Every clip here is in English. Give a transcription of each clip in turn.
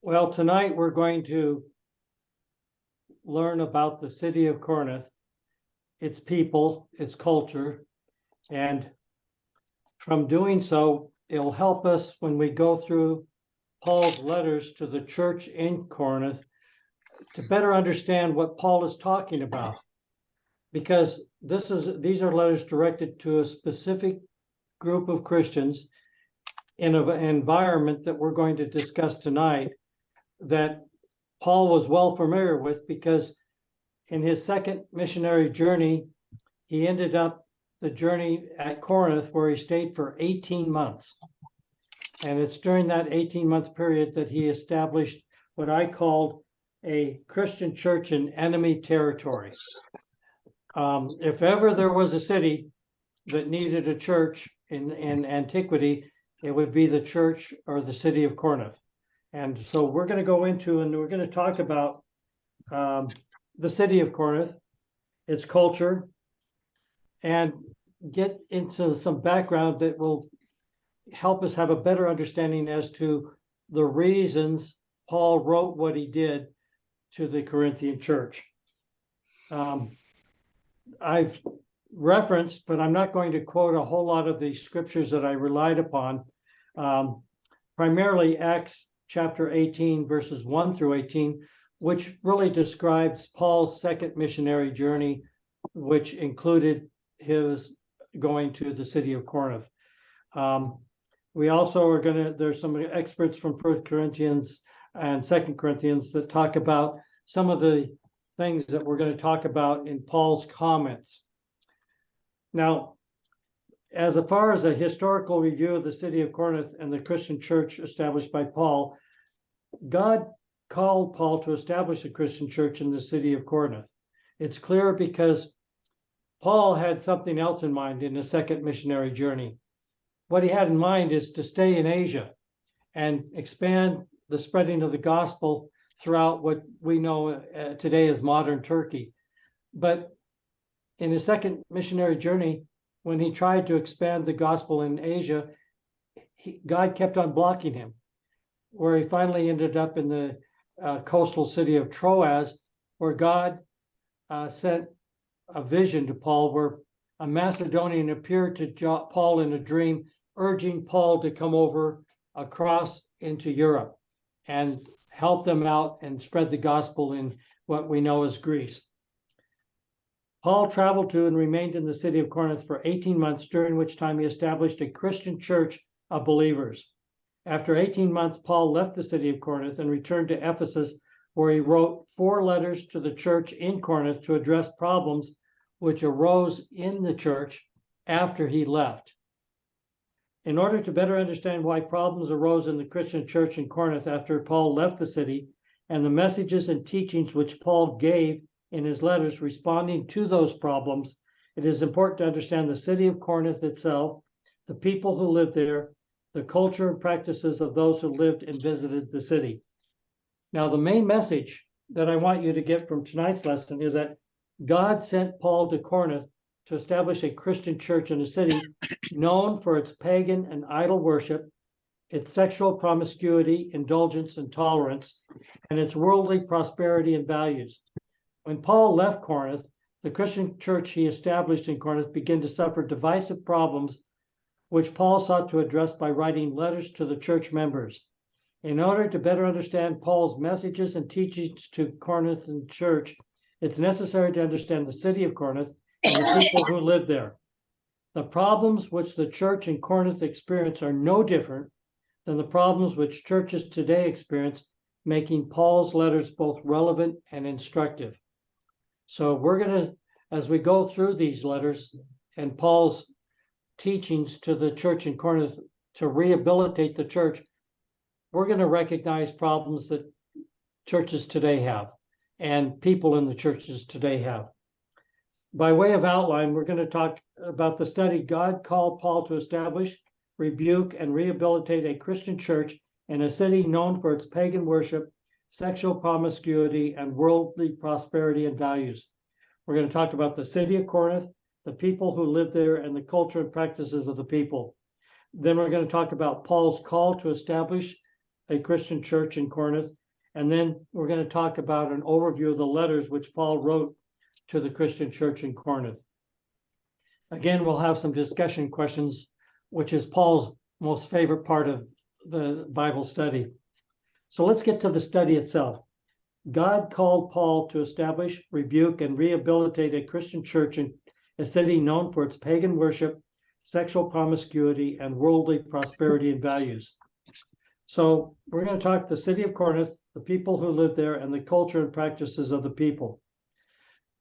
Well, tonight we're going to learn about the city of Corinth, its people, its culture, and from doing so, it'll help us when we go through Paul's letters to the church in Corinth to better understand what Paul is talking about. Because these are letters directed to a specific group of Christians in an environment that we're going to discuss tonight that Paul was well familiar with, because in his second missionary journey, he ended up the journey at Corinth where he stayed for 18 months. And it's during that 18-month period that he established what I called a Christian church in enemy territory. If ever there was a city that needed a church in antiquity, it would be the church or the city of Corinth. And so we're going to go into and we're going to talk about the city of Corinth, its culture, and get into some background that will help us have a better understanding as to the reasons Paul wrote what he did to the Corinthian church. I've referenced, but I'm not going to quote a whole lot of the scriptures that I relied upon, primarily Acts chapter 18, verses 1 through 18, which really describes Paul's second missionary journey, which included his going to the city of Corinth. We also are there's some experts from 1 Corinthians and 2 Corinthians that talk about some of the things that we're going to talk about in Paul's comments. Now, as far as a historical review of the city of Corinth and the Christian church established by Paul, God called Paul to establish a Christian church in the city of Corinth. It's clear because Paul had something else in mind in his second missionary journey. What he had in mind is to stay in Asia and expand the spreading of the gospel throughout what we know today as modern Turkey. But in his second missionary journey, when he tried to expand the gospel in Asia, God kept on blocking him, where he finally ended up in the coastal city of Troas, where God sent a vision to Paul, where a Macedonian appeared to Paul in a dream, urging Paul to come over across into Europe and help them out and spread the gospel in what we know as Greece. Paul traveled to and remained in the city of Corinth for 18 months, during which time he established a Christian church of believers. After 18 months, Paul left the city of Corinth and returned to Ephesus, where he wrote 4 letters to the church in Corinth to address problems which arose in the church after he left. In order to better understand why problems arose in the Christian church in Corinth after Paul left the city, and the messages and teachings which Paul gave in his letters responding to those problems, it is important to understand the city of Corinth itself, the people who lived there, the culture and practices of those who lived and visited the city. Now, the main message that I want you to get from tonight's lesson is that God sent Paul to Corinth to establish a Christian church in a city known for its pagan and idol worship, its sexual promiscuity, indulgence, and tolerance, and its worldly prosperity and values. When Paul left Corinth, the Christian church he established in Corinth began to suffer divisive problems, which Paul sought to address by writing letters to the church members. In order to better understand Paul's messages and teachings to Corinthian church, it's necessary to understand the city of Corinth and the people who live there. The problems which the church in Corinth experienced are no different than the problems which churches today experience, making Paul's letters both relevant and instructive. So we're going to, as we go through these letters and Paul's teachings to the church in Corinth to rehabilitate the church, we're going to recognize problems that churches today have and people in the churches today have. By way of outline, we're going to talk about the study God called Paul to establish, rebuke, and rehabilitate a Christian church in a city known for its pagan worship, sexual promiscuity, and worldly prosperity and values. We're going to talk about the city of Corinth, the people who live there, and the culture and practices of the people. Then we're going to talk about Paul's call to establish a Christian church in Corinth. And then we're going to talk about an overview of the letters which Paul wrote to the Christian church in Corinth. Again, we'll have some discussion questions, which is Paul's most favorite part of the Bible study. So let's get to the study itself. God called Paul to establish, rebuke, and rehabilitate a Christian church in a city known for its pagan worship, sexual promiscuity, and worldly prosperity and values. So we're going to talk the city of Corinth, the people who live there, and the culture and practices of the people.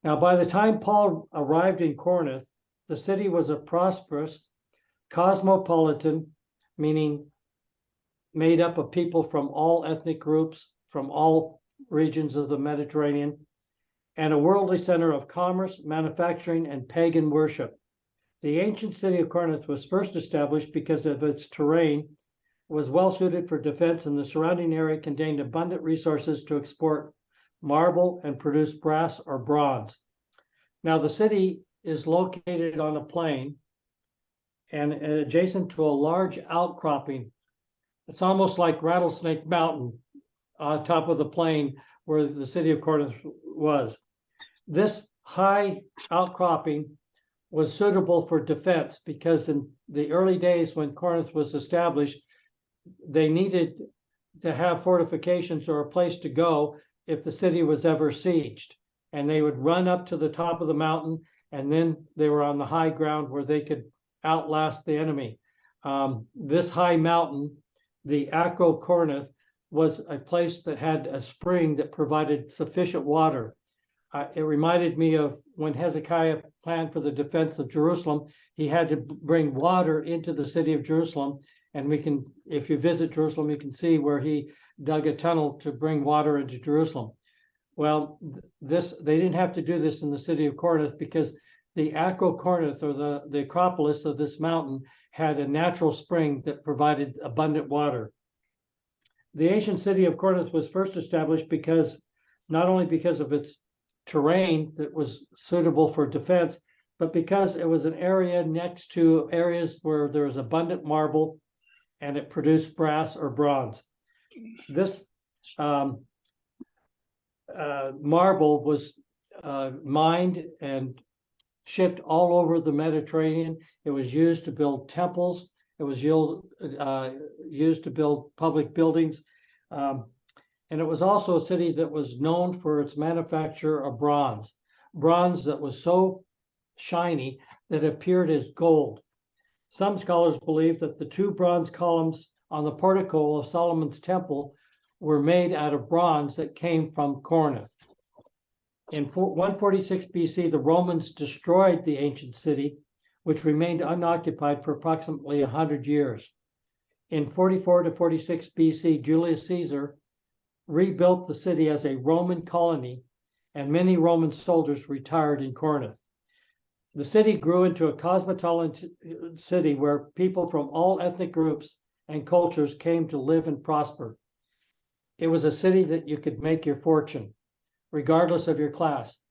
Now, by the time Paul arrived in Corinth, the city was a prosperous, cosmopolitan, meaning made up of people from all ethnic groups, from all regions of the Mediterranean, and a worldly center of commerce, manufacturing, and pagan worship. The ancient city of Corinth was first established because of its terrain, was well suited for defense, and the surrounding area contained abundant resources to export marble and produce brass or bronze. Now, the city is located on a plain and adjacent to a large outcropping. It's almost like Rattlesnake Mountain on top of the plain where the city of Corinth was. This high outcropping was suitable for defense because in the early days when Corinth was established, they needed to have fortifications or a place to go if the city was ever sieged. And they would run up to the top of the mountain, and then they were on the high ground where they could outlast the enemy. This high mountain, the Acro Corinth, was a place that had a spring that provided sufficient water. It reminded me of when Hezekiah planned for the defense of Jerusalem. He had to bring water into the city of Jerusalem. And we can, if you visit Jerusalem, you can see where he dug a tunnel to bring water into Jerusalem. Well, they didn't have to do this in the city of Corinth because the Acro Corinth, or the Acropolis of this mountain, had a natural spring that provided abundant water. The ancient city of Corinth was first established because, not only because of its terrain that was suitable for defense, but because it was an area next to areas where there was abundant marble and it produced brass or bronze. This marble was mined and shipped all over the Mediterranean. It was used to build temples. It was used to build public buildings. And it was also a city that was known for its manufacture of bronze. Bronze that was so shiny that it appeared as gold. Some scholars believe that the two bronze columns on the portico of Solomon's temple were made out of bronze that came from Corinth. In 146 BC, the Romans destroyed the ancient city, which remained unoccupied for approximately 100 years. In 44 to 46 BC, Julius Caesar rebuilt the city as a Roman colony, and many Roman soldiers retired in Corinth. The city grew into a cosmopolitan city where people from all ethnic groups and cultures came to live and prosper. It was a city that you could make your fortune, regardless of your class.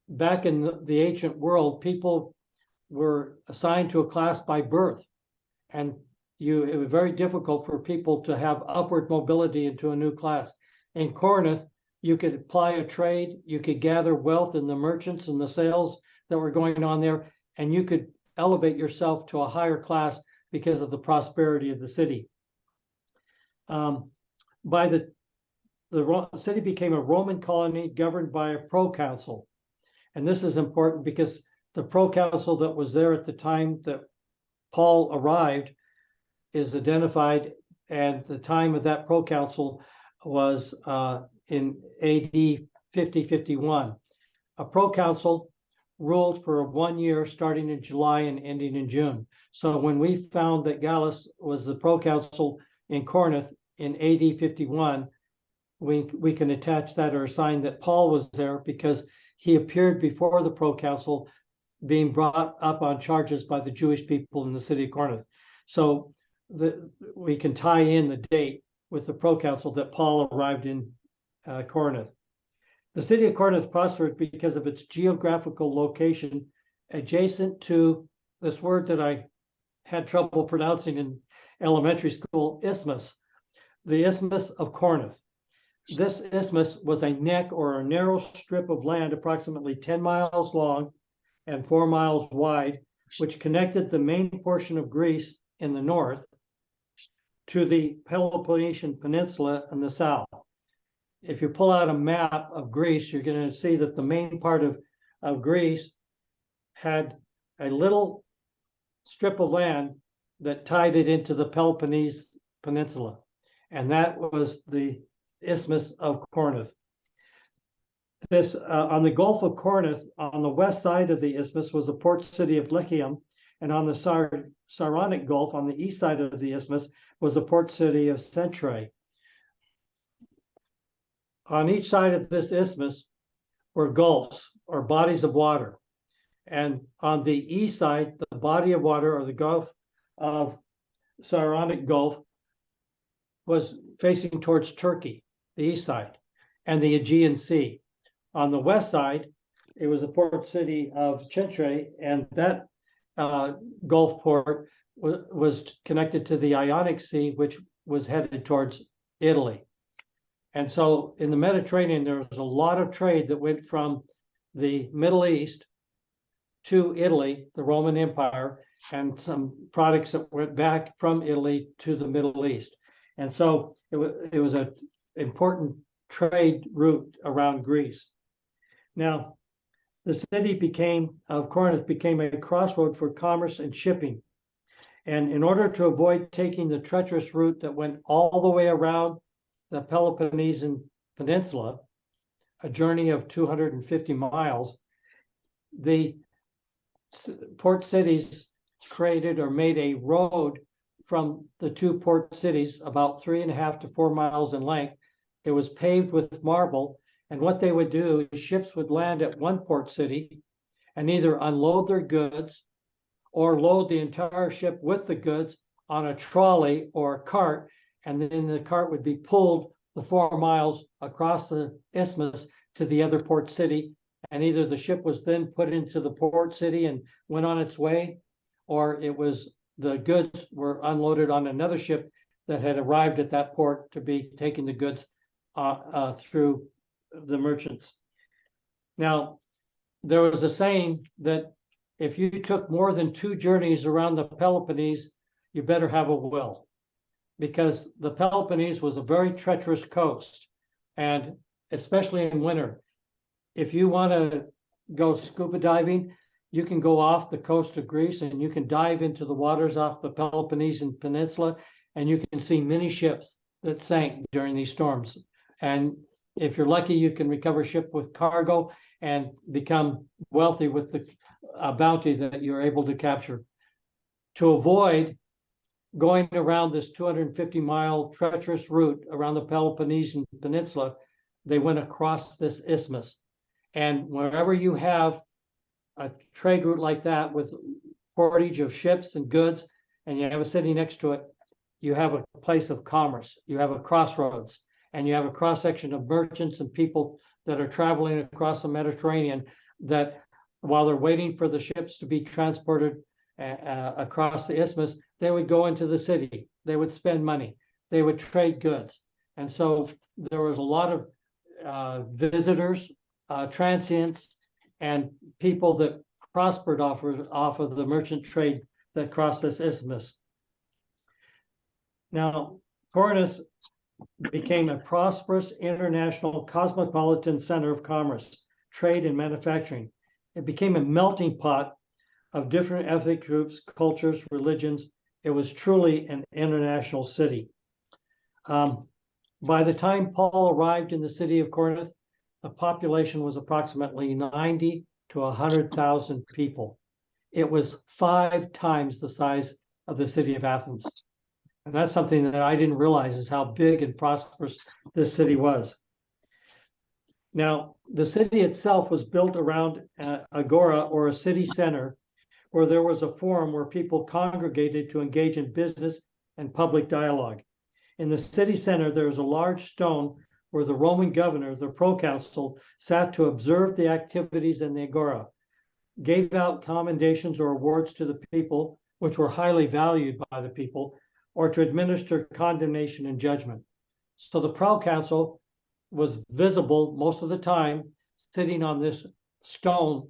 Back in the ancient world, people were assigned to a class by birth, and it was very difficult for people to have upward mobility into a new class. In Corinth, you could apply a trade, you could gather wealth in the merchants and the sales that were going on there, and you could elevate yourself to a higher class because of the prosperity of the city. The city became a Roman colony governed by a proconsul. And this is important because the proconsul that was there at the time that Paul arrived is identified, and the time of that proconsul was in AD 50-51. A proconsul ruled for 1 year, starting in July and ending in June. So when we found that Gallus was the proconsul in Corinth in AD 51, we can attach that or assign that Paul was there because he appeared before the proconsul, being brought up on charges by the Jewish people in the city of Corinth. So we can tie in the date with the proconsul that Paul arrived in Corinth. The city of Corinth prospered because of its geographical location adjacent to this word that I had trouble pronouncing in elementary school, isthmus. the Isthmus of Corinth. This isthmus was a neck or a narrow strip of land approximately 10 miles long and 4 miles wide, which connected the main portion of Greece in the north to the Peloponnesian Peninsula in the south. If you pull out a map of Greece, you're going to see that the main part of Greece had a little strip of land that tied it into the Peloponnese Peninsula, and that was the Isthmus of Corinth. This on the Gulf of Corinth, on the west side of the isthmus, was the port city of Lycium, and on the Saronic Gulf, on the east side of the isthmus, was the port city of Centrae. On each side of this isthmus were gulfs or bodies of water, and on the east side, the body of water or the Gulf of Saronic Gulf was facing towards Turkey, the east side, and the Aegean Sea. On the west side, it was the port city of Centrae, and that Gulf port was connected to the Ionic Sea, which was headed towards Italy. And so in the Mediterranean, there was a lot of trade that went from the Middle East to Italy, the Roman Empire, and some products that went back from Italy to the Middle East. And so it was an important trade route around Greece. Now, the city of Corinth became a crossroad for commerce and shipping. And in order to avoid taking the treacherous route that went all the way around the Peloponnesian Peninsula, a journey of 250 miles, the port cities created or made a road from the two port cities about 3.5 to 4 miles in length. It was paved with marble, and what they would do is ships would land at one port city and either unload their goods or load the entire ship with the goods on a trolley or a cart, and then the cart would be pulled the 4 miles across the isthmus to the other port city, and either the ship was then put into the port city and went on its way, or it was the goods were unloaded on another ship that had arrived at that port to be taking the goods through the merchants. Now, there was a saying that if you took more than 2 journeys around the Peloponnese, you better have a will, because the Peloponnese was a very treacherous coast, and especially in winter. If you want to go scuba diving, you can go off the coast of Greece and you can dive into the waters off the Peloponnesian Peninsula, and you can see many ships that sank during these storms. And if you're lucky, you can recover a ship with cargo and become wealthy with the bounty that you're able to capture. To avoid going around this 250-mile treacherous route around the Peloponnesian Peninsula, they went across this isthmus. And wherever you have a trade route like that with portage of ships and goods, and you have a city next to it, you have a place of commerce. You have a crossroads, and you have a cross-section of merchants and people that are traveling across the Mediterranean that while they're waiting for the ships to be transported across the isthmus, they would go into the city. They would spend money. They would trade goods. And so there was a lot of visitors, transients, and people that prospered off of the merchant trade that crossed this isthmus. Now, Corinth became a prosperous international cosmopolitan center of commerce, trade, and manufacturing. It became a melting pot of different ethnic groups, cultures, religions. It was truly an international city. By the time Paul arrived in the city of Corinth, the population was approximately 90 to 100,000 people. It was 5 times the size of the city of Athens. And that's something that I didn't realize, is how big and prosperous this city was. Now, the city itself was built around an agora, or a city center, where there was a forum where people congregated to engage in business and public dialogue. In the city center, there was a large stone where the Roman governor, the proconsul, sat to observe the activities in the agora, gave out commendations or awards to the people, which were highly valued by the people, or to administer condemnation and judgment. So the proconsul was visible most of the time, sitting on this stone,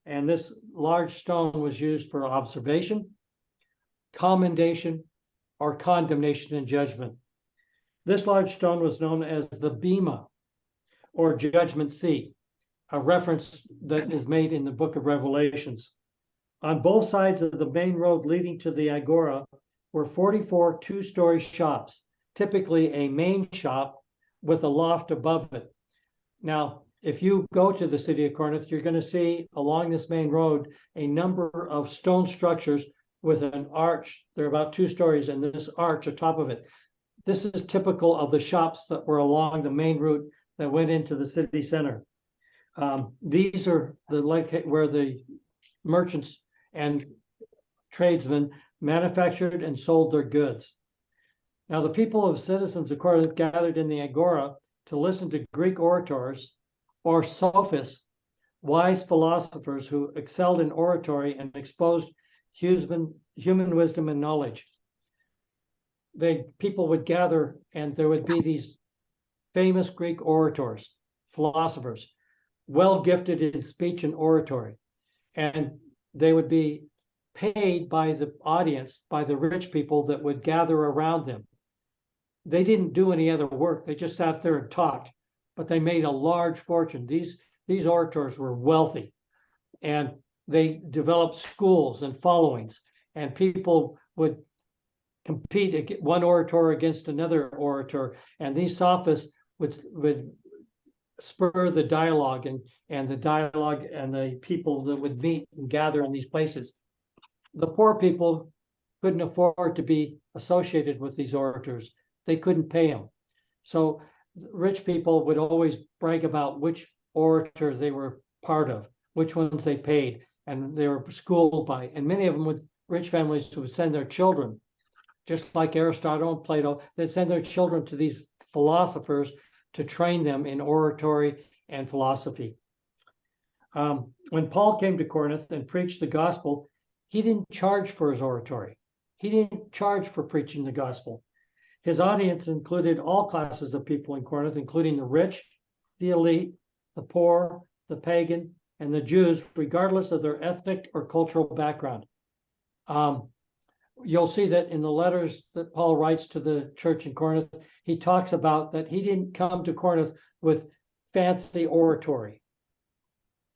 and this large stone was used for observation, commendation, or condemnation and judgment. This large stone was known as the bema, or judgment seat, a reference that is made in the book of Revelations. On both sides of the main road leading to the agora were 44 two-story shops, typically a main shop with a loft above it. Now, if you go to the city of Corinth, you're going to see along this main road a number of stone structures with an arch. They're about 2 stories, and this arch atop of it. This is typical of the shops that were along the main route that went into the city center. These are where the merchants and tradesmen manufactured and sold their goods. Now, the people of citizens of Corinth gathered in the agora to listen to Greek orators or sophists, wise philosophers who excelled in oratory and exposed human wisdom and knowledge. People would gather, and there would be these famous Greek orators, philosophers, well gifted in speech and oratory. And they would be paid by the audience, by the rich people that would gather around them. They didn't do any other work. They just sat there and talked, but they made a large fortune. These orators were wealthy, and they developed schools and followings, and people would compete, one orator against another orator, and these sophists would spur the dialogue and the people that would meet and gather in these places. The poor people couldn't afford to be associated with these orators. They couldn't pay them. So rich people would always brag about which orator they were part of, which ones they paid, and they were schooled by. And many of them rich families would send their children, just like Aristotle and Plato, they'd send their children to these philosophers to train them in oratory and philosophy. When Paul came to Corinth and preached the gospel, he didn't charge for his oratory. He didn't charge for preaching the gospel. His audience included all classes of people in Corinth, including the rich, the elite, the poor, the pagan, and the Jews, regardless of their ethnic or cultural background. You'll see that in the letters that Paul writes to the church in Corinth, he talks about that he didn't come to Corinth with fancy oratory,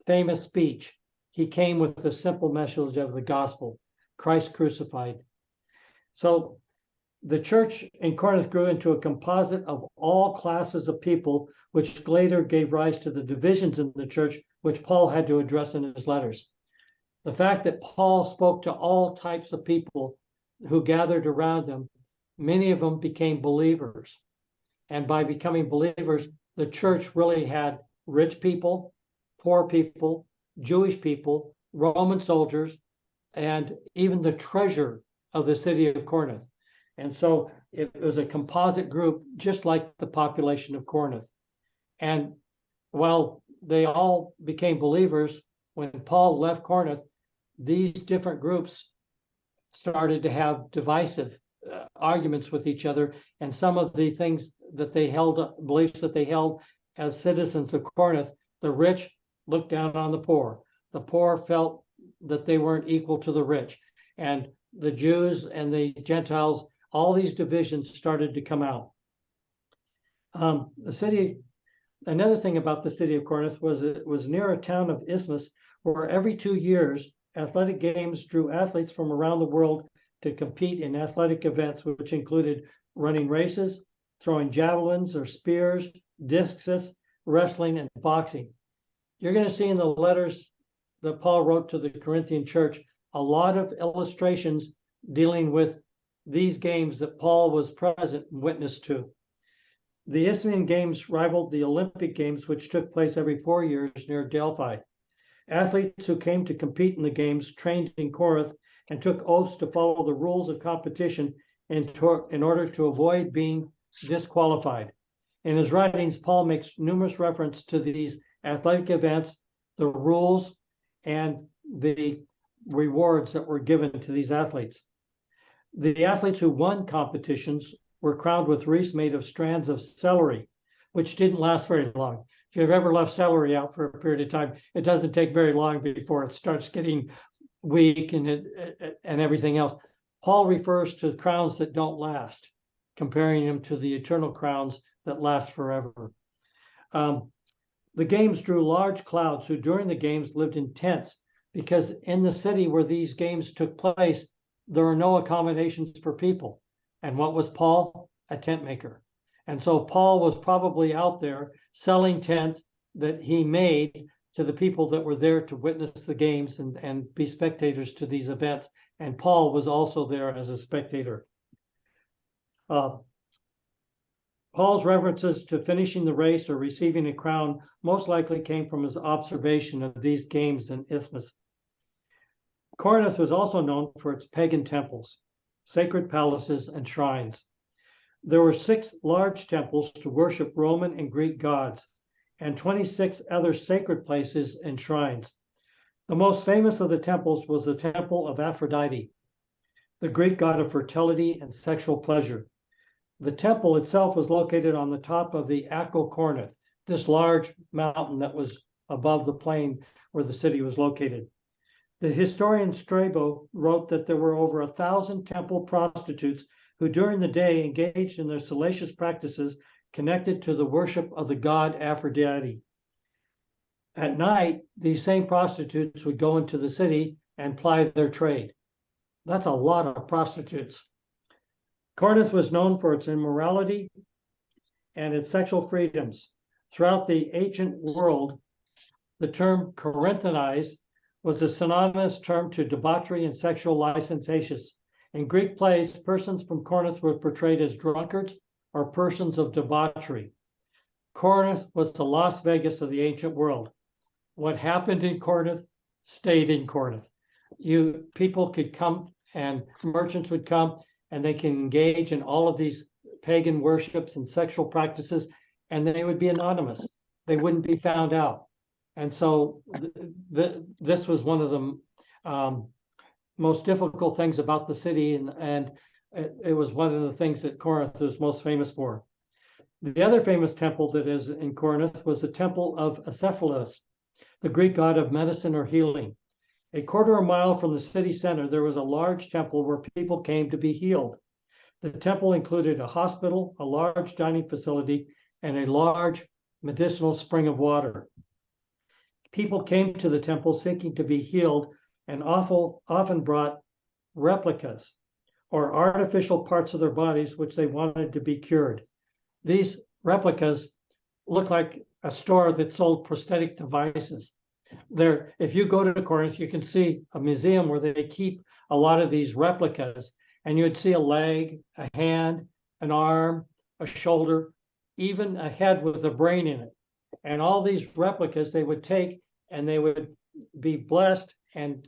famous speech. He came with the simple message of the gospel, Christ crucified. So the church in Corinth grew into a composite of all classes of people, which later gave rise to the divisions in the church, which Paul had to address in his letters. The fact that Paul spoke to all types of people who gathered around him, many of them became believers. And by becoming believers, the church really had rich people, poor people, Jewish people, Roman soldiers, and even the treasurer of the city of Corinth. And so it was a composite group, just like the population of Corinth. And while they all became believers, when Paul left Corinth, these different groups started to have divisive arguments with each other. And some of the things that they held, beliefs that they held as citizens of Corinth, the rich looked down on the poor. The poor felt that they weren't equal to the rich. And the Jews and the Gentiles, all these divisions started to come out. Another thing about the city of Corinth was it was near a town of Isthmus, where every 2 years, athletic games drew athletes from around the world to compete in athletic events, which included running races, throwing javelins or spears, discus, wrestling, and boxing. You're going to see in the letters that Paul wrote to the Corinthian church a lot of illustrations dealing with these games that Paul was present and witness to. The Isthmian Games rivaled the Olympic Games, which took place every 4 years near Delphi. Athletes who came to compete in the games trained in Corinth and took oaths to follow the rules of competition in order to avoid being disqualified. In his writings, Paul makes numerous references to these athletic events, the rules, and the rewards that were given to these athletes. The athletes who won competitions were crowned with wreaths made of strands of celery, which didn't last very long. If you've ever left celery out for a period of time, it doesn't take very long before it starts getting weak and everything else. Paul refers to crowns that don't last, comparing them to the eternal crowns that last forever. The games drew large crowds who during the games lived in tents, because in the city where these games took place, there were no accommodations for people. And what was Paul? A tent maker. And so Paul was probably out there selling tents that he made to the people that were there to witness the games and be spectators to these events. And Paul was also there as a spectator. Paul's references to finishing the race or receiving a crown most likely came from his observation of these games in Isthmus. Corinth was also known for its pagan temples, sacred palaces, and shrines. There were 6 large temples to worship Roman and Greek gods, and 26 other sacred places and shrines. The most famous of the temples was the temple of Aphrodite, the Greek god of fertility and sexual pleasure. The temple itself was located on the top of the Acrocornith, this large mountain that was above the plain where the city was located. The historian Strabo wrote that there were over 1,000 temple prostitutes who during the day engaged in their salacious practices connected to the worship of the god Aphrodite. At night, these same prostitutes would go into the city and ply their trade. That's a lot of prostitutes. Corinth was known for its immorality and its sexual freedoms. Throughout the ancient world, the term Corinthianized was a synonymous term to debauchery and sexual licentiousness. In Greek plays, persons from Corinth were portrayed as drunkards or persons of debauchery. Corinth was the Las Vegas of the ancient world. What happened in Corinth stayed in Corinth. People could come and merchants would come and they can engage in all of these pagan worships and sexual practices, and they would be anonymous. They wouldn't be found out. And so this was one of the most difficult things about the city, and it was one of the things that Corinth was most famous for. The other famous temple that is in Corinth was the temple of Epistles, the Greek god of medicine or healing. A quarter of a mile from the city center, there was a large temple where people came to be healed. The temple included a hospital, a large dining facility, and a large medicinal spring of water. People came to the temple seeking to be healed and often brought replicas or artificial parts of their bodies which they wanted to be cured. These replicas look like a store that sold prosthetic devices. If you go to Corinth, you can see a museum where they keep a lot of these replicas, and you'd see a leg, a hand, an arm, a shoulder, even a head with a brain in it. And all these replicas they would take and they would be blessed and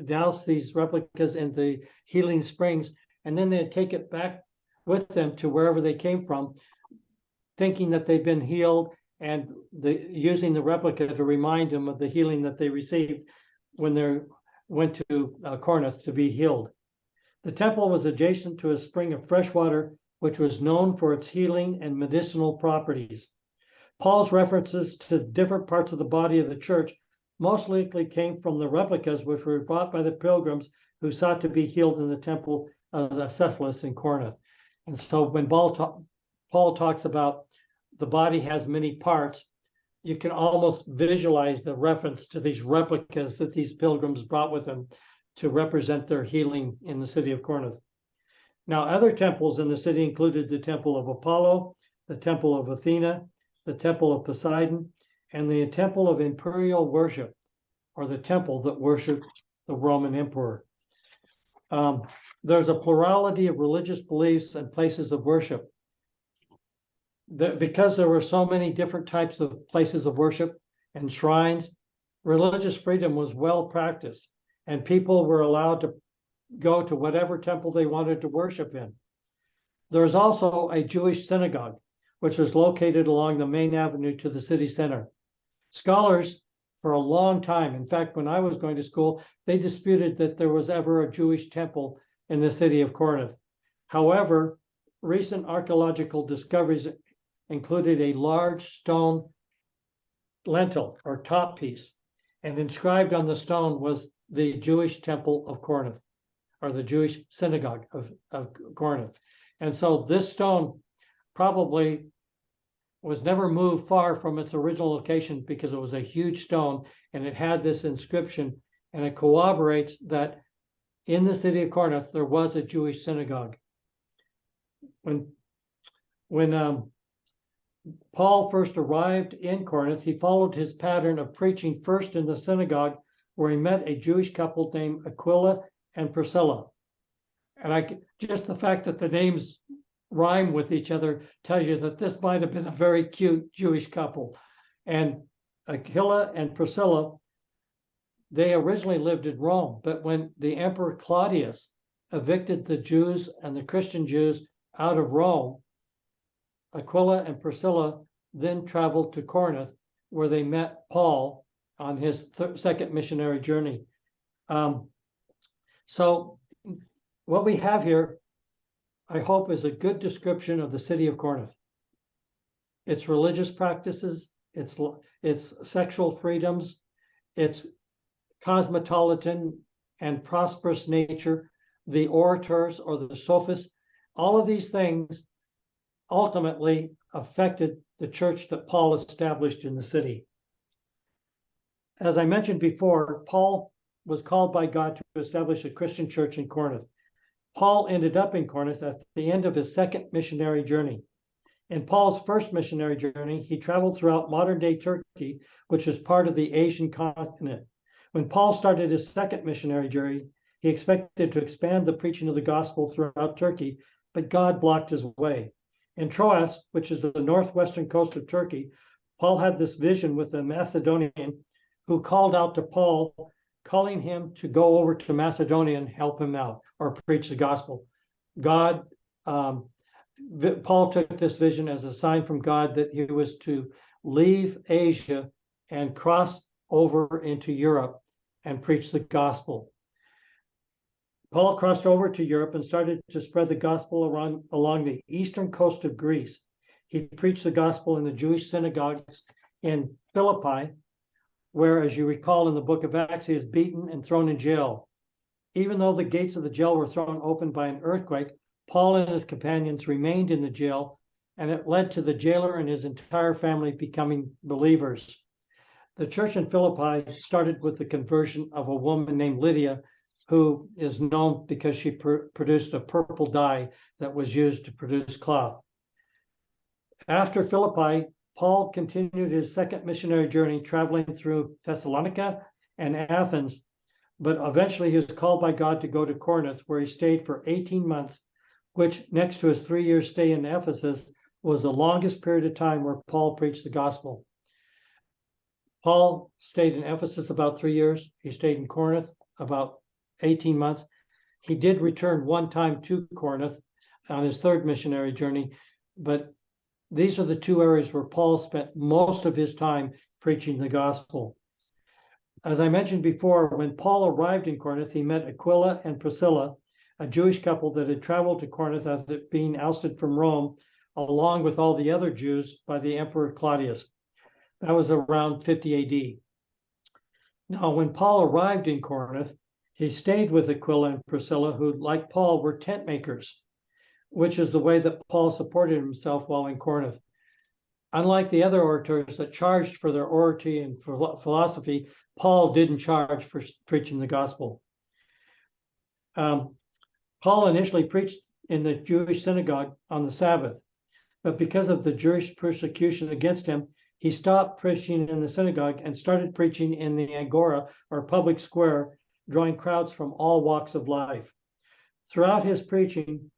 douse these replicas in the healing springs, and then they'd take it back with them to wherever they came from, thinking that they've been healed, and using the replica to remind them of the healing that they received when they went to Corinth to be healed. The temple was adjacent to a spring of fresh water, which was known for its healing and medicinal properties. Paul's references to different parts of the body of the church most likely came from the replicas which were brought by the pilgrims who sought to be healed in the temple of Epistles in Corinth. And so when Paul talks about the body has many parts, you can almost visualize the reference to these replicas that these pilgrims brought with them to represent their healing in the city of Corinth. Now, other temples in the city included the temple of Apollo, the temple of Athena, the temple of Poseidon, and the temple of imperial worship, or the temple that worshiped the Roman emperor. There's a plurality of religious beliefs and places of worship. Because there were so many different types of places of worship and shrines, religious freedom was well practiced, and people were allowed to go to whatever temple they wanted to worship in. There was also a Jewish synagogue, which was located along the main avenue to the city center. Scholars for a long time, in fact, when I was going to school, they disputed that there was ever a Jewish temple in the city of Corinth. However, recent archaeological discoveries included a large stone lintel or top piece, and inscribed on the stone was the Jewish temple of Corinth, or the Jewish synagogue of Corinth. And so this stone probably was never moved far from its original location because it was a huge stone and it had this inscription, and it corroborates that in the city of Corinth there was a Jewish synagogue. When Paul first arrived in Corinth, he followed his pattern of preaching first in the synagogue, where he met a Jewish couple named Aquila and Priscilla. And just the fact that the names rhyme with each other tells you that this might have been a very cute Jewish couple. And Aquila and Priscilla, they originally lived in Rome, but when the Emperor Claudius evicted the Jews and the Christian Jews out of Rome, Aquila and Priscilla then traveled to Corinth, where they met Paul on his second missionary journey. So what we have here, I hope, is a good description of the city of Corinth. Its religious practices, its sexual freedoms, its cosmopolitan and prosperous nature, the orators or the sophists, all of these things ultimately affected the church that Paul established in the city. As I mentioned before, Paul was called by God to establish a Christian church in Corinth. Paul ended up in Corinth at the end of his second missionary journey. In Paul's first missionary journey, he traveled throughout modern-day Turkey, which is part of the Asian continent. When Paul started his second missionary journey, he expected to expand the preaching of the gospel throughout Turkey, but God blocked his way. In Troas, which is the northwestern coast of Turkey, Paul had this vision with a Macedonian who called out to Paul, calling him to go over to Macedonia and help him out or preach the gospel. Paul took this vision as a sign from God that he was to leave Asia and cross over into Europe and preach the gospel. Paul crossed over to Europe and started to spread the gospel along the eastern coast of Greece. He preached the gospel in the Jewish synagogues in Philippi, where, as you recall in the book of Acts, he is beaten and thrown in jail. Even though the gates of the jail were thrown open by an earthquake, Paul and his companions remained in the jail, and it led to the jailer and his entire family becoming believers. The church in Philippi started with the conversion of a woman named Lydia, who is known because she produced a purple dye that was used to produce cloth. After Philippi, Paul continued his second missionary journey, traveling through Thessalonica and Athens, but eventually he was called by God to go to Corinth, where he stayed for 18 months, which, next to his 3-year stay in Ephesus, was the longest period of time where Paul preached the gospel. Paul stayed in Ephesus about 3 years. He stayed in Corinth about 18 months. He did return one time to Corinth on his third missionary journey, but these are the two areas where Paul spent most of his time preaching the gospel. As I mentioned before, when Paul arrived in Corinth, he met Aquila and Priscilla, a Jewish couple that had traveled to Corinth after being ousted from Rome, along with all the other Jews by the Emperor Claudius. That was around 50 AD. Now, when Paul arrived in Corinth, he stayed with Aquila and Priscilla, who, like Paul, were tent makers, which is the way that Paul supported himself while in Corinth. Unlike the other orators that charged for their oratory and for philosophy, Paul didn't charge for preaching the gospel. Paul initially preached in the Jewish synagogue on the Sabbath, but because of the Jewish persecution against him, he stopped preaching in the synagogue and started preaching in the agora, or public square, drawing crowds from all walks of life. Throughout his preaching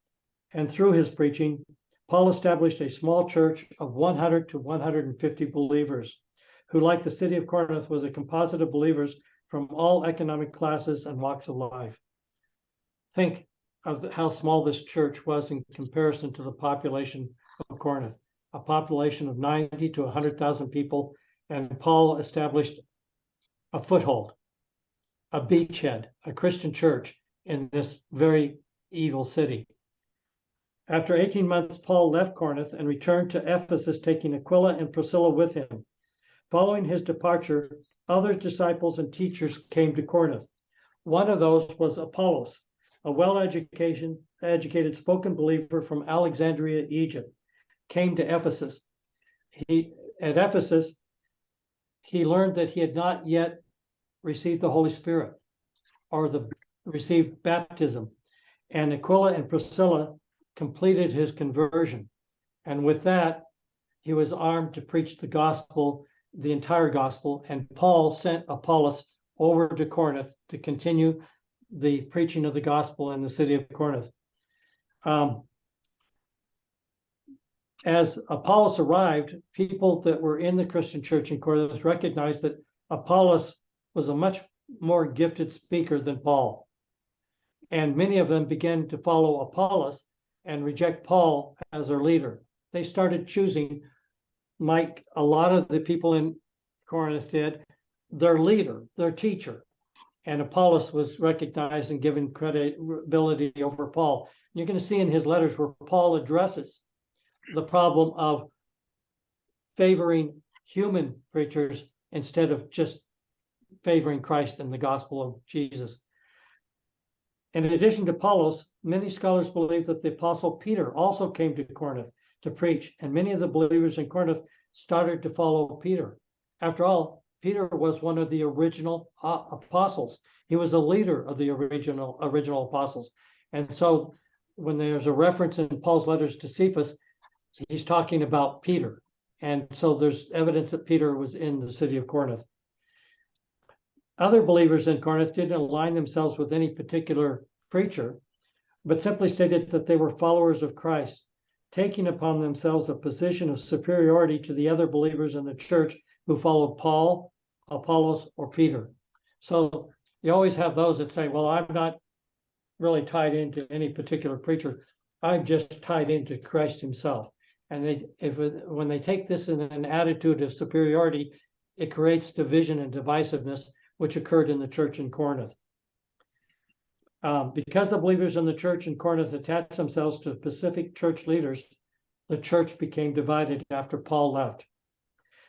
and through his preaching, Paul established a small church of 100 to 150 believers, who, like the city of Corinth, was a composite of believers from all economic classes and walks of life. Think of how small this church was in comparison to the population of Corinth, a population of 90 to 100,000 people, and Paul established a foothold, a beachhead, a Christian church in this very evil city. After 18 months, Paul left Corinth and returned to Ephesus, taking Aquila and Priscilla with him. Following his departure, other disciples and teachers came to Corinth. One of those was Apollos, a well-educated spoken believer from Alexandria, Egypt, came to Ephesus. At Ephesus, he learned that he had not yet received the Holy Spirit or received baptism. And Aquila and Priscilla completed his conversion. And with that, he was armed to preach the gospel, the entire gospel. And Paul sent Apollos over to Corinth to continue the preaching of the gospel in the city of Corinth. As Apollos arrived, people that were in the Christian church in Corinth recognized that Apollos was a much more gifted speaker than Paul. And many of them began to follow Apollos and reject Paul as their leader. They started choosing, like a lot of the people in Corinth did, their leader, their teacher. And Apollos was recognized and given credibility over Paul. You're going to see in his letters where Paul addresses the problem of favoring human preachers instead of just favoring Christ and the gospel of Jesus. In addition to Apollos, many scholars believe that the apostle Peter also came to Corinth to preach, and many of the believers in Corinth started to follow Peter. After all, Peter was one of the original apostles. He was a leader of the original apostles. And so when there's a reference in Paul's letters to Cephas, he's talking about Peter. And so there's evidence that Peter was in the city of Corinth. Other believers in Corinth didn't align themselves with any particular preacher, but simply stated that they were followers of Christ, taking upon themselves a position of superiority to the other believers in the church who followed Paul, Apollos, or Peter. So you always have those that say, well, I'm not really tied into any particular preacher. I'm just tied into Christ himself. And when they take this in an attitude of superiority, it creates division and divisiveness, which occurred in the church in Corinth. Because the believers in the church in Corinth attached themselves to specific church leaders, the church became divided after Paul left.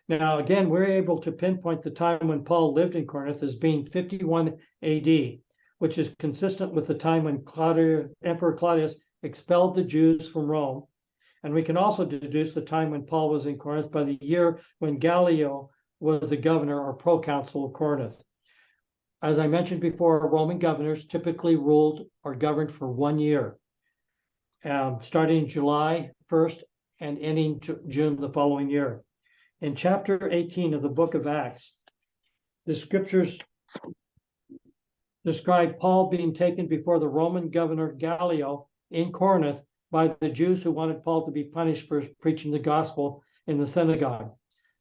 Now, again, we're able to pinpoint the time when Paul lived in Corinth as being 51 AD, which is consistent with the time when Emperor Claudius expelled the Jews from Rome. And we can also deduce the time when Paul was in Corinth by the year when Gallio was the governor or proconsul of Corinth. As I mentioned before, Roman governors typically ruled or governed for 1 year, starting July 1st and ending June the following year. In chapter 18 of the book of Acts, the scriptures describe Paul being taken before the Roman governor Gallio in Corinth by the Jews who wanted Paul to be punished for preaching the gospel in the synagogue.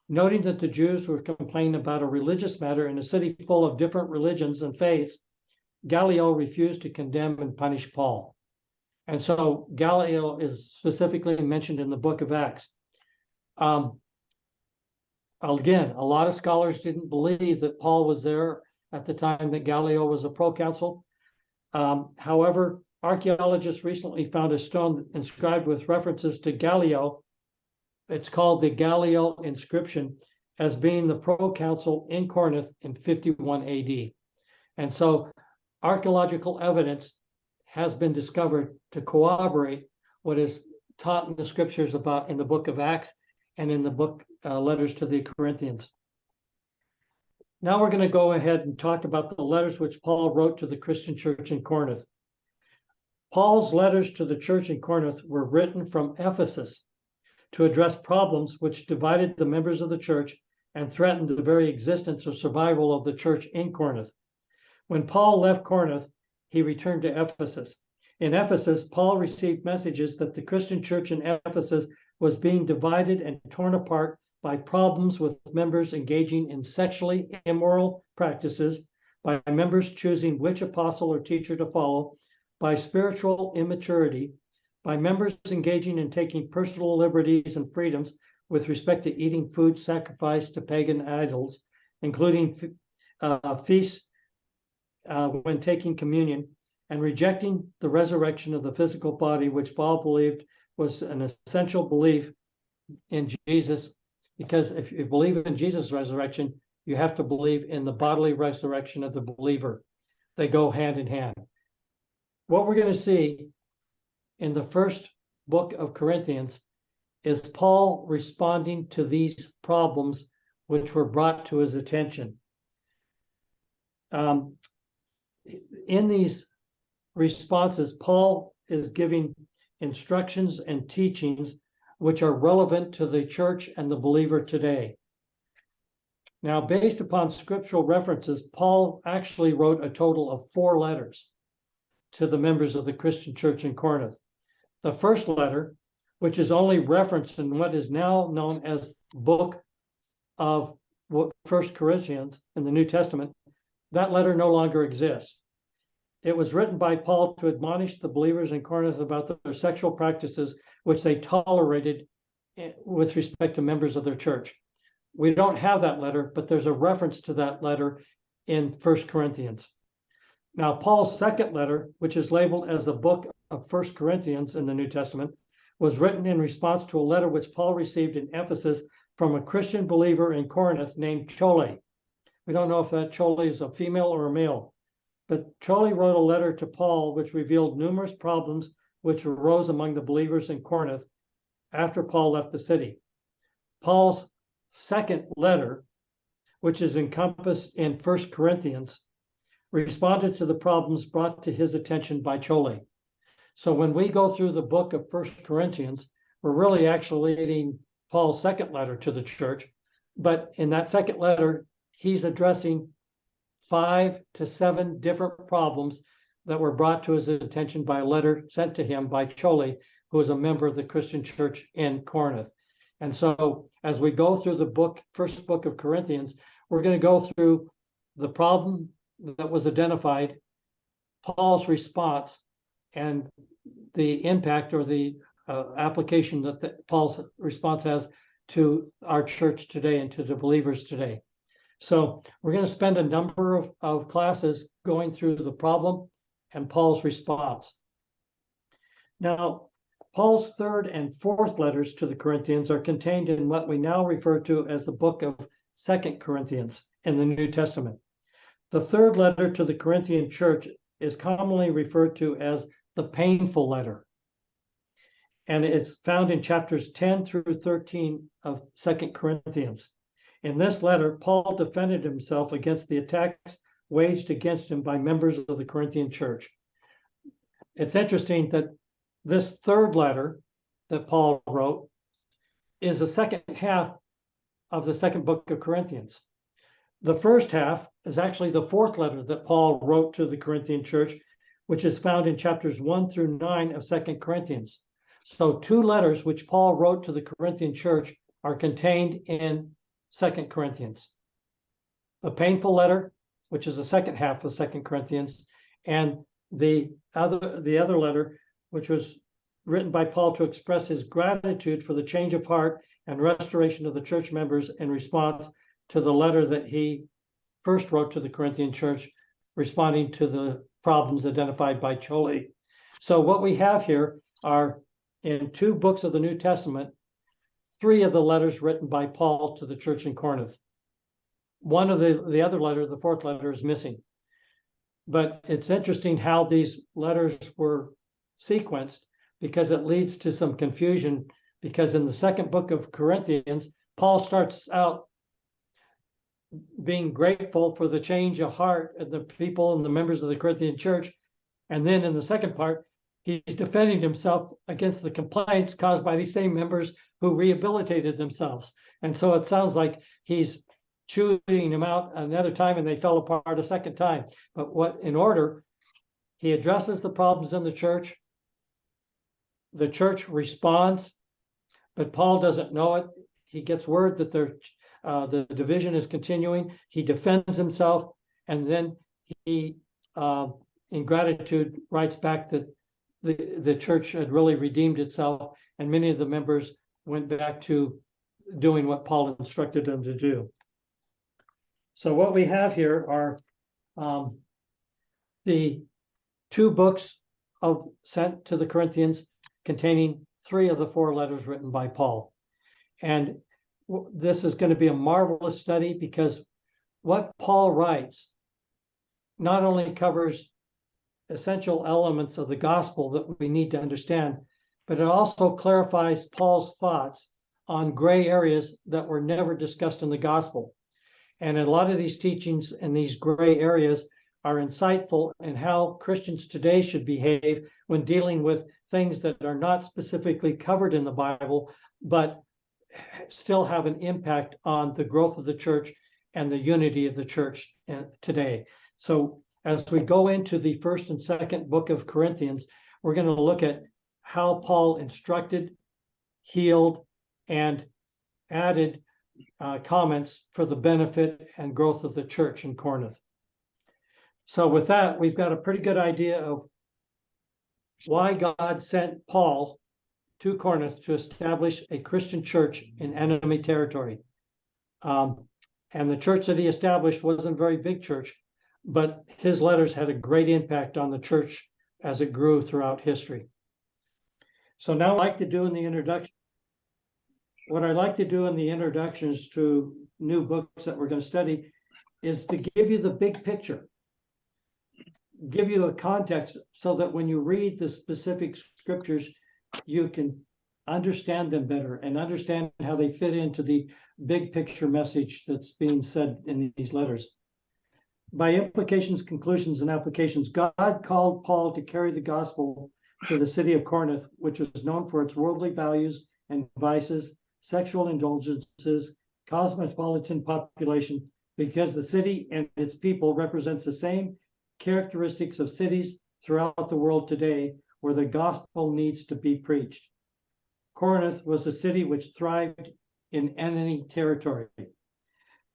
Noting that the Jews were complaining about a religious matter in a city full of different religions and faiths, Gallio refused to condemn and punish Paul. And so Gallio is specifically mentioned in the book of Acts. Again, a lot of scholars didn't believe that Paul was there at the time that Gallio was a proconsul. However, archaeologists recently found a stone inscribed with references to Gallio. It's called the Gallio inscription, as being the proconsul in Corinth in 51 AD. And so archaeological evidence has been discovered to corroborate what is taught in the scriptures about in the book of Acts and in the book letters to the Corinthians. Now we're going to go ahead and talk about the letters which Paul wrote to the Christian church in Corinth. Paul's letters to the church in Corinth were written from Ephesus to address problems which divided the members of the church and threatened the very existence or survival of the church in Corinth. When Paul left Corinth, he returned to Ephesus. In Ephesus, Paul received messages that the Christian church in Ephesus was being divided and torn apart by problems with members engaging in sexually immoral practices, by members choosing which apostle or teacher to follow, by spiritual immaturity, by members engaging in taking personal liberties and freedoms with respect to eating food sacrificed to pagan idols, including feasts when taking communion, and rejecting the resurrection of the physical body, which Paul believed was an essential belief in Jesus, because if you believe in Jesus' resurrection, you have to believe in the bodily resurrection of the believer. They go hand in hand. What we're going to see in the first book of Corinthians is Paul responding to these problems which were brought to his attention. In these responses, Paul is giving instructions and teachings which are relevant to the church and the believer today. Now, based upon scriptural references, Paul actually wrote a total of 4 letters to the members of the Christian church in Corinth. The first letter, which is only referenced in what is now known as book of 1 Corinthians in the New Testament, that letter no longer exists. It was written by Paul to admonish the believers in Corinth about their sexual practices, which they tolerated with respect to members of their church. We don't have that letter, but there's a reference to that letter in 1 Corinthians. Now, Paul's second letter, which is labeled as the book of 1 Corinthians in the New Testament, was written in response to a letter which Paul received in Ephesus from a Christian believer in Corinth named Chole. We don't know if that Chole is a female or a male, but Chole wrote a letter to Paul which revealed numerous problems which arose among the believers in Corinth after Paul left the city. Paul's second letter, which is encompassed in 1 Corinthians, responded to the problems brought to his attention by Chole. So when we go through the book of 1 Corinthians, we're really actually reading Paul's second letter to the church. But in that second letter, he's addressing 5 to 7 different problems that were brought to his attention by a letter sent to him by Chole, who was a member of the Christian church in Corinth. And so as we go through the first book of Corinthians, we're going to go through the problem that was identified, Paul's response, and the impact or the application that Paul's response has to our church today and to the believers today. So we're going to spend a number of classes going through the problem and Paul's response. Now, Paul's third and fourth letters to the Corinthians are contained in what we now refer to as the book of 2 Corinthians in the New Testament. The third letter to the Corinthian church is commonly referred to as the painful letter. And it's found in chapters 10 through 13 of 2 Corinthians. In this letter, Paul defended himself against the attacks waged against him by members of the Corinthian church. It's interesting that this third letter that Paul wrote is the second half of the second book of Corinthians. The first half is actually the fourth letter that Paul wrote to the Corinthian church, which is found in chapters 1 through 9 of 2 Corinthians. So 2 letters which Paul wrote to the Corinthian church are contained in 2 Corinthians. The painful letter, which is the second half of 2 Corinthians, and the other letter, which was written by Paul to express his gratitude for the change of heart and restoration of the church members in response to the letter that he first wrote to the Corinthian church, responding to the problems identified by Chole. So what we have here are, in 2 books of the New Testament, 3 of the letters written by Paul to the church in Corinth. One of the other letter, the fourth letter, is missing. But it's interesting how these letters were sequenced, because it leads to some confusion, because in the second book of Corinthians, Paul starts out being grateful for the change of heart of the people and the members of the Corinthian church. And then in the second part, he's defending himself against the complaints caused by these same members who rehabilitated themselves. And so it sounds like he's chewing them out another time and they fell apart a second time. But in order, he addresses the problems in the church responds, but Paul doesn't know it. He gets word that the division is continuing. He defends himself, and then he, in gratitude, writes back that the church had really redeemed itself, and many of the members went back to doing what Paul instructed them to do. So what we have here are the 2 books sent to the Corinthians containing 3 of the 4 letters written by Paul. And this is going to be a marvelous study because what Paul writes not only covers essential elements of the gospel that we need to understand, but it also clarifies Paul's thoughts on gray areas that were never discussed in the gospel. And a lot of these teachings in these gray areas are insightful in how Christians today should behave when dealing with things that are not specifically covered in the Bible, but still have an impact on the growth of the church and the unity of the church today. So as we go into the 1st and 2nd book of Corinthians, we're going to look at how Paul instructed, healed, and added comments for the benefit and growth of the church in Corinth. So with that, we've got a pretty good idea of why God sent Paul to Corinth to establish a Christian church in enemy territory. And the church that he established wasn't a very big church, but his letters had a great impact on the church as it grew throughout history. So now what I'd like to do in the introductions to new books that we're going to study is to give you the big picture, give you a context so that when you read the specific scriptures, you can understand them better and understand how they fit into the big picture message that's being said in these letters. By implications, conclusions, and applications, God called Paul to carry the gospel to the city of Corinth, which was known for its worldly values and vices, sexual indulgences, cosmopolitan population, because the city and its people represents the same characteristics of cities throughout the world today where the gospel needs to be preached. Corinth was a city which thrived in enemy territory.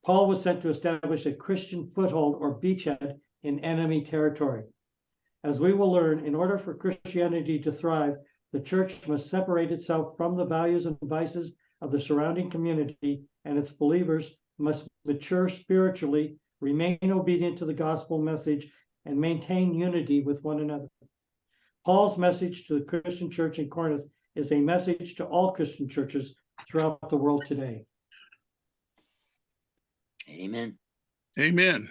Paul was sent to establish a Christian foothold or beachhead in enemy territory. As we will learn, in order for Christianity to thrive, the church must separate itself from the values and vices of the surrounding community, and its believers must mature spiritually, remain obedient to the gospel message, and maintain unity with one another. Paul's message to the Christian church in Corinth is a message to all Christian churches throughout the world today. Amen. Amen.